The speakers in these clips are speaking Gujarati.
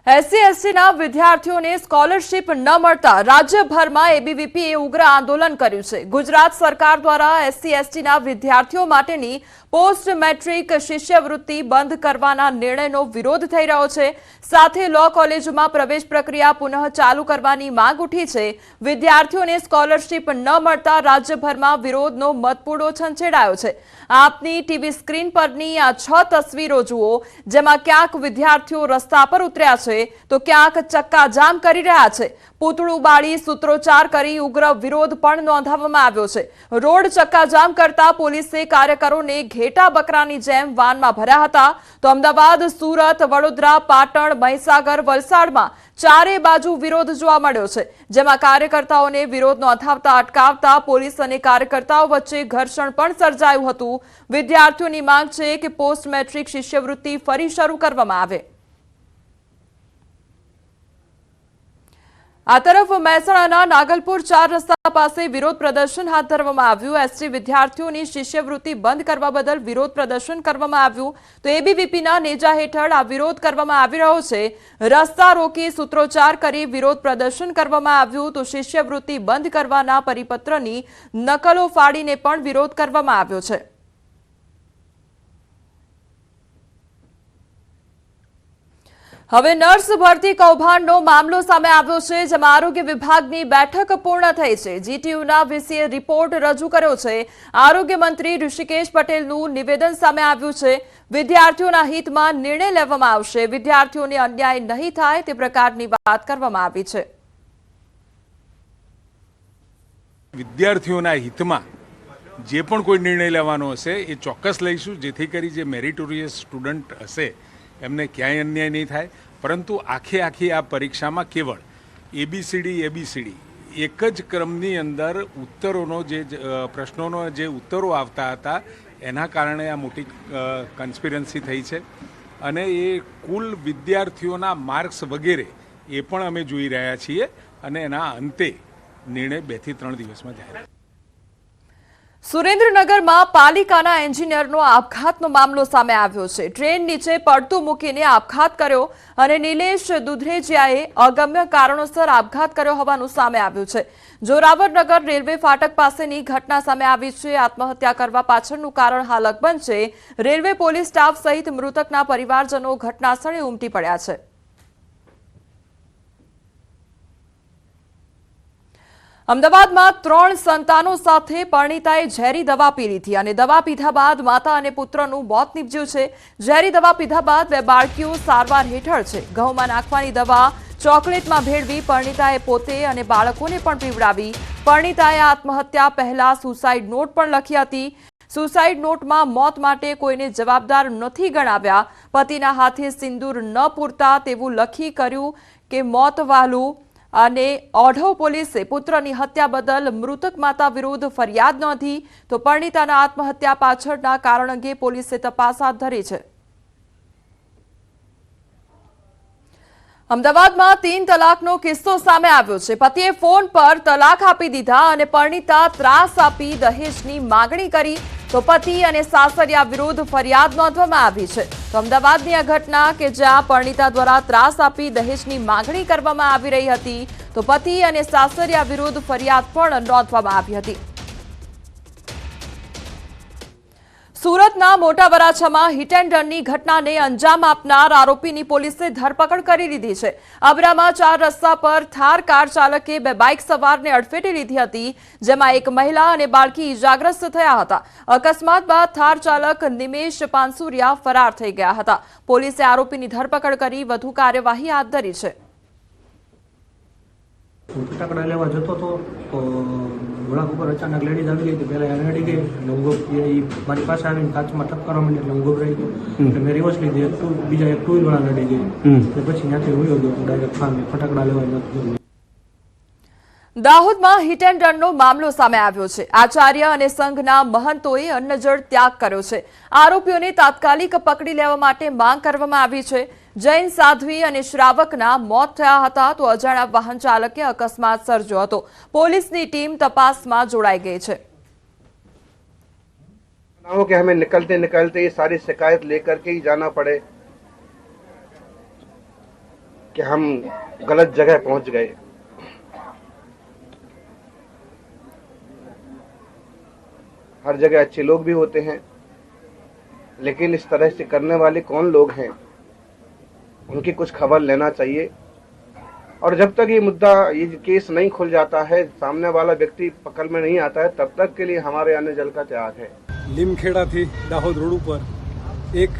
SC/ST વિદ્યાર્થીઓને સ્કોલરશીપ ન મળતા રાજ્યભરમાં એબીવીપીએ ઉગ્ર આંદોલન કર્યું છે। ગુજરાત સરકાર દ્વારા SC/ST વિદ્યાર્થીઓ માટેની પોસ્ટ મેટ્રિક શિષ્યવૃત્તિ બંધ કરવાના નિર્ણયનો વિરોધ થઈ રહ્યો છે। સાથે લો કોલેજમાં પ્રવેશ પ્રક્રિયા પુનઃ ચાલુ કરવાની માંગ ઉઠી છે। વિદ્યાર્થીઓને સ્કોલરશીપ ન મળતા રાજ્યભરમાં વિરોધનો મતપૂડો છંછેડાયો છે। આપની ટીવી સ્ક્રીન પરની આ 6 તસવીરો જુઓ, જેમાં ક્યાંક વિદ્યાર્થીઓ રસ્તા પર ઉતર્યા છે તો ક્યાંક ચક્કાજામ કરી રહ્યા છે। પૂતળું બાળી સૂત્રોચ્ચાર કરી ઉગ્ર વિરોધ પણ નોંધાવવામાં આવ્યો છે। રોડ ચક્કાજામ કરતા પોલીસે કાર્યકરોને ઘેટા બકરાની જેમ વાનમાં ભર્યા હતા। તો અમદાવાદ, સુરત, વડોદરા, પાટણ, મહીસાગર, વલસાડમાં ચારે બાજુ વિરોધ જોવા મળ્યો છે, જેમાં કાર્યકર્તાઓને વિરોધ નોંધાવતા અટકાવતા પોલીસ અને કાર્યકર્તાઓ વચ્ચે ઘર્ષણ પણ સર્જાયું હતું। વિદ્યાર્થીઓની માંગ છે કે પોસ્ટ મેટ્રિક શિષ્યવૃત્તિ ફરી શરૂ કરવામાં આવે। આ તરફ મહેસાણાના નાગલપુર 4 રસ્તા પાસે વિરોધ પ્રદર્શન હાથ ધરવામાં આવ્યું। ST વિદ્યાર્થીઓની શિષ્યવૃત્તિ બંધ કરવા બદલ વિરોધ પ્રદર્શન કરવામાં આવ્યું। તો એબીવીપીના નેજા હેઠળ આ વિરોધ કરવામાં આવી રહ્યો છે। રસ્તા રોકી સૂત્રોચ્ચાર કરી વિરોધ પ્રદર્શન કરવામાં આવ્યું। તો શિષ્યવૃત્તિ બંધ કરવાના પરિપત્રની નકલો ફાડીને પણ વિરોધ કરવામાં આવ્યો છે। હવે નર્સ ભરતી કૌભાંડનો મામલો સામે આવ્યો છે, જેમાં આરોગ્ય વિભાગની બેઠક પૂર્ણ થઈ છે। જીટીયુના વીસીએ રિપોર્ટ રજૂ કર્યો છે। આરોગ્ય મંત્રી ઋષિકેશ પટેલનું નિવેદન સામે આવ્યું છે। વિદ્યાર્થીઓના હિતમાં નિર્ણય લેવામાં આવશે, વિદ્યાર્થીઓને અન્યાય નહીં થાય તે પ્રકારની વાત કરવામાં આવી છે। વિદ્યાર્થીઓના હિતમાં જે પણ કોઈ નિર્ણય લેવાનો હશે એ ચોક્કસ લઈશું, જેથી કરી જે મેરિટોરિયસ સ્ટુડન્ટ હશે એમને ક્યાંય અન્યાય નહીં થાય। પરંતુ આખી આ પરીક્ષામાં કેવળ એબીસીડી એક જ ક્રમની અંદર ઉત્તરોનો જે પ્રશ્નોનો જે ઉત્તરો આવતા હતા એના કારણે આ મોટી કન્સ્પિરન્સી થઈ છે। અને એ કુલ વિદ્યાર્થીઓના માર્ક્સ વગેરે એ પણ અમે જોઈ રહ્યા છીએ અને એના અંતે નિર્ણય 2 થી 3 દિવસમાં જાહેર। સુરેન્દ્રનગરમાં પાલિકાના એન્જિનિયરનો આપઘાતનો મામલો સામે આવ્યો છે। ટ્રેન નીચે પડતું મૂકીને આપઘાત કર્યો અને નિલેશ દુધરેજિયાએ અગમ્ય કારણોસર આપઘાત કર્યો હોવાનું સામે આવ્યું છે। જોરાવરનગર રેલવે ફાટક પાસેની ઘટના સામે આવી છે। આત્મહત્યા કરવા પાછળનું કારણ હાલ અકબંધ છે। રેલવે પોલીસ સ્ટાફ સહિત મૃતકના પરિવારજનો ઘટનાસ્થળે ઉમટી પડ્યા છે। અમદાવાદમાં 3 સંતાનો સાથે પરિણીતાએ ઝેરી દવા પી લીધી અને દવા પીધા બાદ માતા અને પુત્રનું મોત નીપજ્યું છે। ઝેરી દવા પીધા બાદ 2 બાળકીઓ સારવાર હેઠળ છે। ઘઉંમાં નાખવાની દવા ચોકલેટમાં ભેળવી પરિણીતાએ પોતે અને બાળકોને પણ પીવડાવી। પરિણીતાએ આત્મહત્યા પહેલા સુસાઇડ નોટ પણ લખી હતી। સુસાઇડ નોટમાં મોત માટે કોઈને જવાબદાર નથી ગણાવ્યા। પતિના હાથે સિંદૂર ન પૂરતા તેવું લખી કર્યું કે મોત વહાલું। અને ઓઢવ પોલીસે પુત્રની હત્યા બદલ મૃતક માતા વિરુદ્ધ ફરિયાદ નોંધી। તો પરિણીતાના આત્મહત્યા પાછળના કારણ અંગે પોલીસે તપાસ હાથ ધરી છે। અમદાવાદમાં 3 તલાકનો કિસ્સો સામે આવ્યો છે। પતિએ ફોન પર તલાક આપી દીધા અને પરિણીતા ત્રાસ આપી દહેજની માંગણી કરી। તો પતિ અને સાસરિયા વિરુદ્ધ ફરિયાદ નોંધવામાં આવી છે। તો અમદાવાદની આ ઘટના કે જ્યાં પરિણીતા દ્વારા ત્રાસ આપી દહેજની માંગણી કરવામાં આવી રહી હતી, તો પતિ અને સાસરિયા વિરુદ્ધ ફરિયાદ પણ નોંધવામાં આવી હતી। સુરતના મોટા વરાછામાં હિટ એન્ડ રનની ઘટનાને અંજામ આપનાર આરોપીની પોલીસે ધરપકડ કરી લીધી છે। અબરામાં 4 રસ્તા પર થાર કાર ચાલકે 2 બાઇક સવારને અડફેટે લીધી હતી, જેમાં એક મહિલા અને બાળકી ઇજાગ્રસ્ત થયા હતા। અકસ્માત બાદ થાર ચાલક નિમેશ પાનસુરિયા ફરાર થઈ ગયા હતા। પોલીસે આરોપીની ધરપકડ કરી વધુ કાર્યવાહી હાથ ધરી છે। ફટાકડા લેવા જતો હતો તો ઘોડા ઉપર અચાનક લેડીઝ આવી ગઈ હતી। પહેલાં એને અડી ગઈ એટલે ઊંઘો મારી પાસે આવીને કાચમાં ટક્કર માંડી એટલે ઊંઘો રહી ગયો એટલે મેં રિવર્સ લીધી। બીજા એક 2 વ્હીલવાળા લડી ગઈ એટલે પછી ત્યાંથી ઉયો ગયો ડાયરેક્ટ ફામી ફટાકડા લેવા નથી। દાહોદમાં હિટ એન્ડ રનનો મામલો સામે આવ્યો છે। આચાર્ય અને સંઘના મહંતોએ અન્નજળ ત્યાગ કર્યો છે। આરોપીઓને તાત્કાલિક પકડી લેવા માટે માંગ કરવામાં આવી છે। જૈન સાધ્વી અને શ્રાવકના મોત થયા હતા। તો અજાણ્યા વાહન ચાલકે અકસ્માત સર્જ્યો હતો। પોલીસની ટીમ તપાસમાં જોડાઈ ગઈ છે। कि हमें निकलते निकलते ये सारी शिकायत लेकर के ही जाना पड़े। कि हम गलत जगह पहुंच गए। हर जगह अच्छे लोग भी होते हैं, लेकिन इस तरह से करने वाले कौन लोग हैं, उनकी कुछ खबर लेना चाहिए। और जब तक ये केस नहीं खुल जाता है, सामने वाला व्यक्ति पकड़ में नहीं आता है, तब तक के लिए हमारे अन्न जल का त्याग है। લીમખેડાથી દાહોદ રોડ ઉપર એક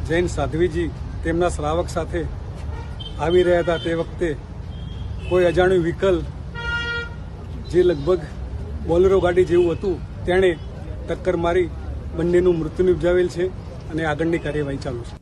જૈન સાધ્વીજી તેમના શ્રાવક સાથે આવી રહ્યા હતા તે વખતે કોઈ અજાણ્યું વ્હીકલ જે લગભગ બોલેરો ગાડી જેવું હતું તેણે ટક્કર મારી બંનેનું મૃત્યુ નિપજાવેલ છે અને આગળની કાર્યવાહી ચાલુ છે।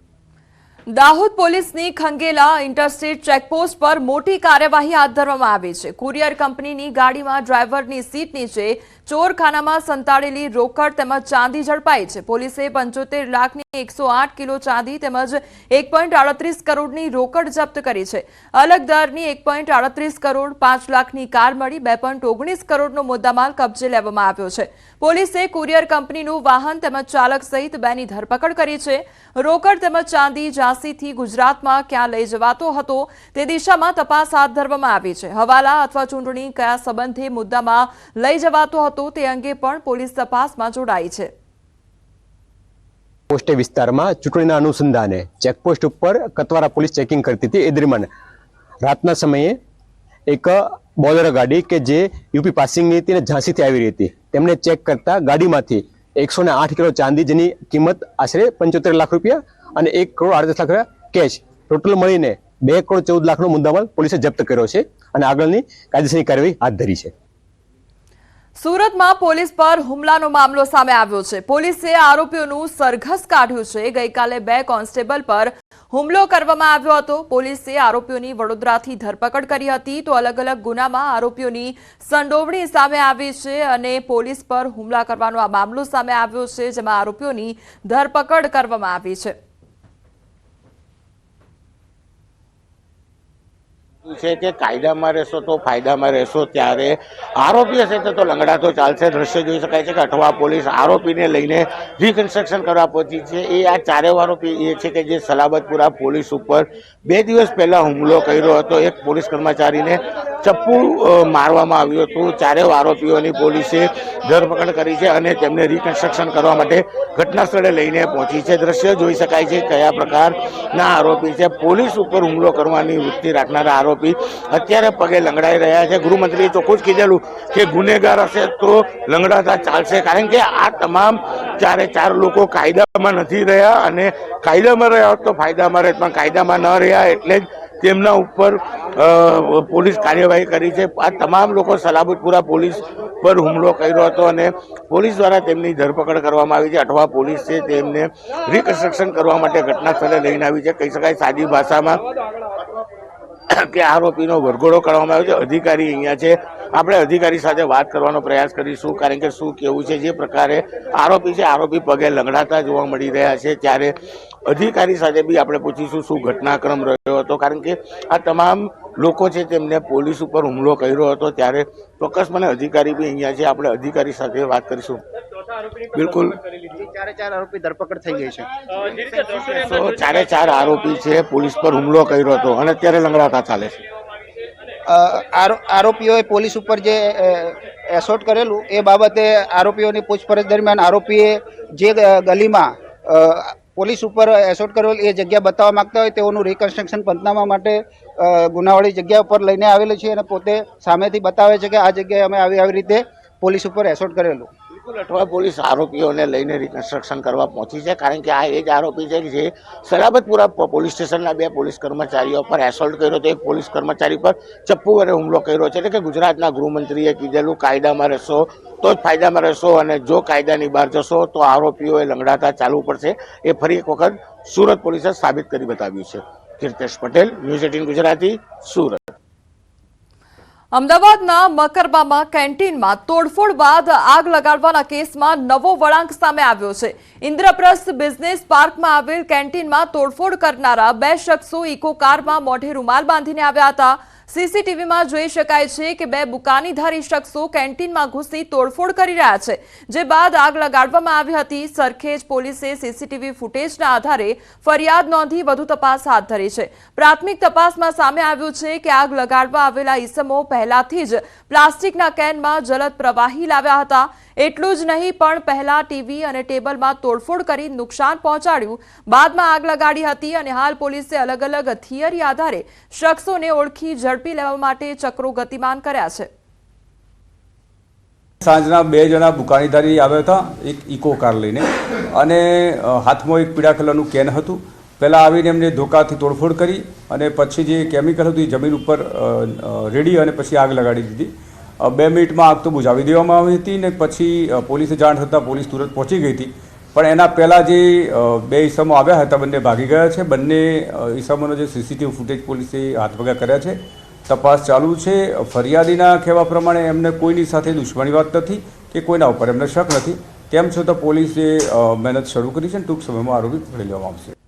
દાહોદ પોલીસની ખંગેલા ઇન્ટરસ્ટેટ ચેકપોસ્ટ પર મોટી કાર્યવાહી હાથ ધરવામાં આવી છે। કુરિયર કંપનીની ગાડીમાં ડ્રાઈવરની સીટ નીચે ચોરખાનામાં સંતાડેલી રોકડ તેમજ ચાંદી ઝડપાઈ છે। પોલીસે 75 લાખની 108 કિલો ચાંદી તેમજ 1.38 કરોડની રોકડ જપ્ત કરી છે। અલગ દરની 1.38 કરોડ 5 લાખની કાર મળી 2.19 કરોડનો મુદ્દામાલ કબજે લેવામાં આવ્યો છે। પોલીસે કુરિયર કંપનીનું વાહન તેમજ ચાલક સહિત બેની ધરપકડ કરી છે। રોકડ તેમજ ચાંદી ઝાંસીથી ગુજરાતમાં ક્યાં લઈ જવાતો હતો તે દિશામાં તપાસ હાથ ધરવામાં આવી છે। હવાલા અથવા ચૂંટણી કયા સંબંધે મુદ્દામાં લઈ જવાતો હતો તે અંગે પણ પોલીસ તપાસમાં જોડાઈ છે। પોસ્ટે વિસ્તારમાં ચૂંટણીના અનુસંધાને ચેકપોસ્ટ ઉપર કતવારા પોલીસ ચેકિંગ કરતી હતી। એ દરમિયાન રાતના સમયે એક બોલેરો ગાડી કે જે યુપી પાસિંગની હતી અને ઝાંસીથી આવી રહી હતી તેમને ચેક કરતા ગાડીમાંથી 108 કિલો ચાંદી જેની કિંમત આશરે 75 લાખ રૂપિયા અને 1 કરોડ 38 લાખ રૂપિયા કેશ ટોટલ મળીને 2 કરોડ 14 લાખનો મુદ્દામાલ પોલીસે જપ્ત કર્યો છે અને આગળની કાયદેસરની કાર્યવાહી હાથ ધરી છે। સુરતમાં પોલીસ પર હુમલાનો મામલો સામે આવ્યો છે। પોલીસે આરોપીઓનું સરઘસ કાઢ્યું છે। ગઈકાલે 2 કોન્સ્ટેબલ પર હુમલો કરવામાં આવ્યો હતો। પોલીસે આરોપીઓની વડોદરાથી ધરપકડ કરી હતી તો અલગ અલગ ગુનામાં આરોપીઓની સંડોવણી સામે આવી છે અને પોલીસ પર હુમલા કરવાનો આ મામલો સામે આવ્યો છે, જેમાં આરોપીઓની ધરપકડ કરવામાં આવી છે। છે કે કાયદામાં રહેશો તો ફાયદામાં રહેશો, ત્યારે આરોપી હશે તો લંગડા તો ચાલશે। દ્રશ્ય જોઈ શકાય છે કે અઠવા પોલીસ આરોપીને લઈને રિકન્સ્ટ્રક્શન કરવા પહોંચી છે। એ આ ચારેય આરોપી એ છે કે જે સલાબતપુરા પોલીસ ઉપર 2 દિવસ પહેલા હુમલો કર્યો હતો। એક પોલીસ કર્મચારીને ચપ્પુ મારવામાં આવ્યું હતું। ચારેય આરોપીઓની પોલીસે ધરપકડ કરી છે અને તેમને રિકન્સ્ટ્રક્શન કરવા માટે ઘટના સ્થળે લઈને પહોંચી છે। દ્રશ્ય જોઈ શકાય છે કયા પ્રકારના આરોપી છે। પોલીસ ઉપર હુમલો કરવાની વૃત્તિ રાખનારા આરોપી અત્યારે પગે લંગડાઈ રહ્યા છે। ગૃહમંત્રીએ ચોખ્ખું જ કીધેલું કે ગુનેગાર હશે તો લંગડાતા ચાલશે, કારણ કે આ તમામ 4 લોકો કાયદામાં નથી રહ્યા અને કાયદામાં રહ્યા હોત તો ફાયદામાં રહે, પણ કાયદામાં ન રહ્યા એટલે જ તેમના ઉપર પોલીસ કાર્યવાહી કરી છે। આ તમામ લોકો સલાબતપુરા પોલીસ પર હુમલો કર્યો હતો અને પોલીસ દ્વારા તેમની ધરપકડ કરવામાં આવી છે। અઠવા પોલીસ છે તેમને રિકન્સ્ટ્રક્શન કરવા માટે ઘટના સ્થળે લઈને આવી છે। કહી શકાય સાદી ભાષામાં કે આરોપીનો વરઘોડો કરવામાં આવ્યો છે। અધિકારી અહીંયા છે, આપણે અધિકારી સાથે વાત કરવાનો પ્રયાસ કરીશું, કારણ કે શું કેવું છે। જે પ્રકારે આરોપી છે, આરોપી પગે લંગડાતા જોવા મળી રહ્યા છે, ત્યારે અધિકારી સાથે બી આપણે પૂછીશું શું ઘટનાક્રમ રહ્યો હતો, કારણ કે આ તમામ લોકો છે તેમને પોલીસ ઉપર હુમલો કર્યો હતો। ત્યારે ચોક્કસપણે અધિકારી બી અહીંયા છે, આપણે અધિકારી સાથે વાત કરીશું। બિલકુલ 4 આરોપી ધરપકડ થઈ ગઈ છે। તો 4 આરોપી છે પોલીસ પર હુમલો કર્યો હતો અને અત્યારે લંગડાતા ચાલે છે। આરોપીઓએ પોલીસ ઉપર જે એસોલ્ટ કરેલું એ બાબતે આરોપીઓની પૂછપરછ દરમિયાન આરોપીએ જે ગલીમાં પોલીસ ઉપર એસોલ્ટ કરેલ એ જગ્યા બતાવવા માંગતા હોય તેઓનું રિકન્સ્ટ્રક્શન પંચનામા માટે ગુનાવાળી જગ્યા ઉપર લઈને આવેલું છે અને પોતે સામેથી બતાવે છે કે આ જગ્યાએ અમે આવી રીતે પોલીસ ઉપર એસોલ્ટ કરેલું। બિલકુલ અઠવા પોલીસ આરોપીઓને લઈને રિકન્સ્ટ્રક્શન કરવા પહોંચી છે, કારણ કે આ એ જ આરોપી છે જે સલાબતપુરા પોલીસ સ્ટેશનના 2 પોલીસ કર્મચારીઓ પર એસોલ્ટ કર્યો હતો। એક પોલીસ કર્મચારી પર ચપ્પુ વડે હુમલો કર્યો છે। એટલે કે ગુજરાતના ગૃહમંત્રીએ કીધેલું કાયદામાં રહેશો તો જ ફાયદામાં રહેશો અને જો કાયદાની બહાર જશો તો આરોપીઓએ લંગડાતા ચાલવું પડશે। એ ફરી એક વખત સુરત પોલીસે સાબિત કરી બતાવ્યું છે। કીર્તેશ પટેલ, ન્યૂઝ 18 ગુજરાતી, સુરત। અમદાવાદના મકરબામાં કેન્ટીનમાં તોડફોડ બાદ આગ લગાડવાના કેસમાં નવો વળાંક સામે આવ્યો છે। ઇન્દ્રપ્રસ્થ બિઝનેસ પાર્કમાં આવેલ કેન્ટીનમાં તોડફોડ કરનારા 2 શખ્સો ઇકો કારમાં મોઢે રૂમાલ બાંધીને આવ્યા હતા। સીસીટીવીમાં જોઈ શકાય છે કે બે બુકાનીધારી શખ્સો કેન્ટીનમાં ઘૂસી તોડફોડ કરી રહ્યા છે, જે બાદ આગ લગાડવામાં આવી હતી. સરખેજ પોલીસે સીસીટીવી ફૂટેજના આધારે ફરિયાદ નોંધી વધુ તપાસ હાથ ધરી છે. પ્રાથમિક તપાસમાં સામે આવ્યું છે કે આગ લગાડવા આવેલા ઈસમો પહેલાથી જ પ્લાસ્ટિકના કેનમાં જલદ પ્રવાહી લાવ્યા હતા. એટલું જ નહીં પણ પહેલા ટીવી અને ટેબલમાં તોડફોડ કરી નુકસાન પહોંચાડ્યું, બાદમાં આગ લગાડી હતી અને હાલ પોલીસે અલગ અલગ થિયરી આધારે શખ્સોને ઓળખી ઝડપી લેવા માટે ચક્રો ગતિમાન કર્યા છે. સાંજના 2 જણા બુકાનીધારી આવ્યા હતા, એક ઇકો કાર લઈને, અને હાથમાં એક પીળા કલરનું કેન હતું. પહેલાં આવીને એમને ધોકાથી તોડફોડ કરી અને પછી જે કેમિકલ હતું એ જમીન ઉપર રેડી અને પછી આગ લગાડી દીધી. 2 મિનિટમાં આગ તો બુઝાવી દેવામાં આવી હતી ને પછી પોલીસે જાણ થતાં પોલીસ તુરંત પહોંચી ગઈ હતી. પણ એના પહેલાં જે 2 ઈસમો આવ્યા હતા બંને ભાગી ગયા છે. બંને ઈસમોનો જે સીસીટીવી ફૂટેજ પોલીસે હાથવગા કર્યા છે. તપાસ ચાલુ છે. ફરિયાદીના કહેવા પ્રમાણે એમને કોઈની સાથે દુશ્મની વાત નથી કે કોઈના ઉપર એમને શક નથી. તેમ છતાં પોલીસે મહેનત શરૂ કરી છે અને ટૂંક સમયમાં આરોપી પકડી લેવામાં આવશે.